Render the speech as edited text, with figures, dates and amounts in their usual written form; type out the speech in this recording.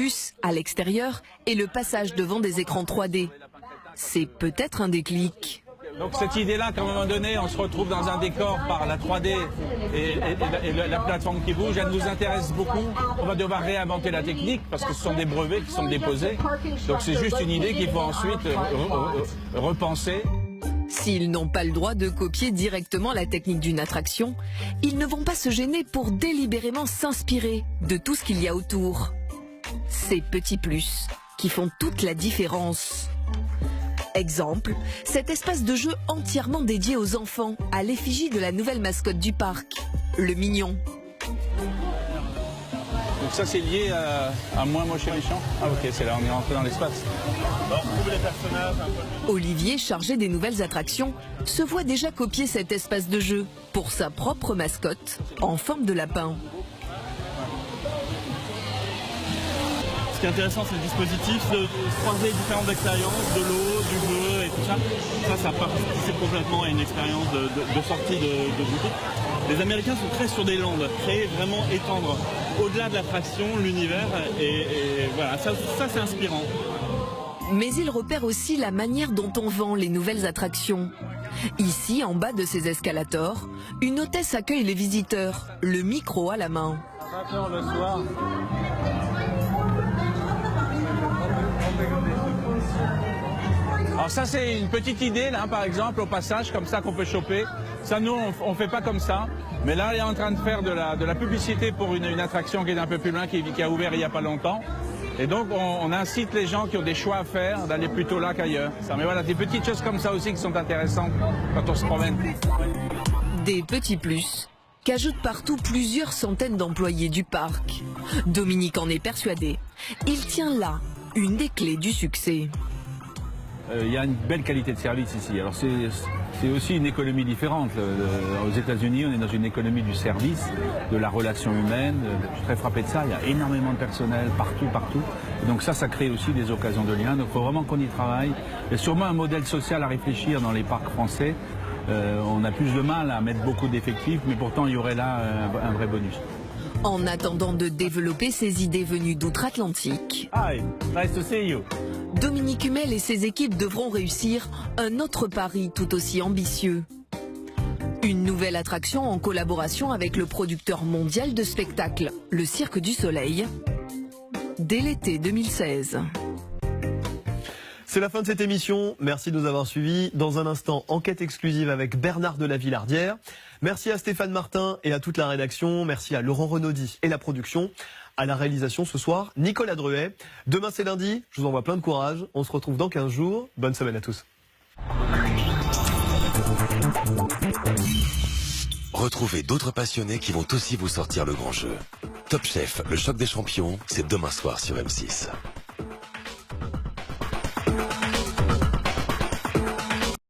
Plus, à l'extérieur, et le passage devant des écrans 3D. C'est peut-être un déclic. Donc cette idée-là qu'à un moment donné, on se retrouve dans un décor par la 3D et la plateforme qui bouge, elle nous intéresse beaucoup. On va devoir réinventer la technique parce que ce sont des brevets qui sont déposés. Donc c'est juste une idée qu'il faut ensuite repenser. S'ils n'ont pas le droit de copier directement la technique d'une attraction, ils ne vont pas se gêner pour délibérément s'inspirer de tout ce qu'il y a autour. Ces petits plus qui font toute la différence. Exemple, cet espace de jeu entièrement dédié aux enfants, à l'effigie de la nouvelle mascotte du parc, le Mignon. Donc ça c'est lié à Moi Moche et Méchant. Ah ok, c'est là, on est rentré dans l'espace. Olivier, chargé des nouvelles attractions, se voit déjà copier cet espace de jeu pour sa propre mascotte, en forme de lapin. Ce qui est intéressant, c'est le dispositif, de croiser différentes expériences, de l'eau, du jeu et tout ça. Ça participe complètement à une expérience de sortie de boutique. Les Américains sont très sur des landes, créer vraiment étendre au-delà de l'attraction, l'univers, et voilà, ça c'est inspirant. Mais ils repèrent aussi la manière dont on vend les nouvelles attractions. Ici, en bas de ces escalators, une hôtesse accueille les visiteurs, le micro à la main. Le soir. Alors ça c'est une petite idée là par exemple au passage comme ça qu'on peut choper. Ça nous on fait pas comme ça. Mais là il est en train de faire de la publicité pour une attraction qui est un peu plus loin, qui a ouvert il y a pas longtemps. Et donc on incite les gens qui ont des choix à faire d'aller plutôt là qu'ailleurs. Mais voilà, des petites choses comme ça aussi qui sont intéressantes quand on se promène. Des petits plus qu'ajoutent partout plusieurs centaines d'employés du parc. Dominique en est persuadé. Il tient là une des clés du succès. Il y a une belle qualité de service ici. Alors c'est aussi une économie différente. Aux États-Unis, on est dans une économie du service, de la relation humaine. Je suis très frappé de ça. Il y a énormément de personnel partout. Et donc ça crée aussi des occasions de lien. Donc il faut vraiment qu'on y travaille. Il y a sûrement un modèle social à réfléchir dans les parcs français. On a plus de mal à mettre beaucoup d'effectifs, mais pourtant il y aurait là un vrai bonus. En attendant de développer ses idées venues d'outre-Atlantique, Hi, nice to see you. Dominique Hummel et ses équipes devront réussir un autre pari tout aussi ambitieux. Une nouvelle attraction en collaboration avec le producteur mondial de spectacles, le Cirque du Soleil, dès l'été 2016. C'est la fin de cette émission. Merci de nous avoir suivis. Dans un instant, enquête exclusive avec Bernard de la Villardière. Merci à Stéphane Martin et à toute la rédaction. Merci à Laurent Renaudy et la production. À la réalisation ce soir, Nicolas Druet. Demain c'est lundi. Je vous envoie plein de courage. On se retrouve dans 15 jours. Bonne semaine à tous. Retrouvez d'autres passionnés qui vont aussi vous sortir le grand jeu. Top Chef, le choc des champions, c'est demain soir sur M6.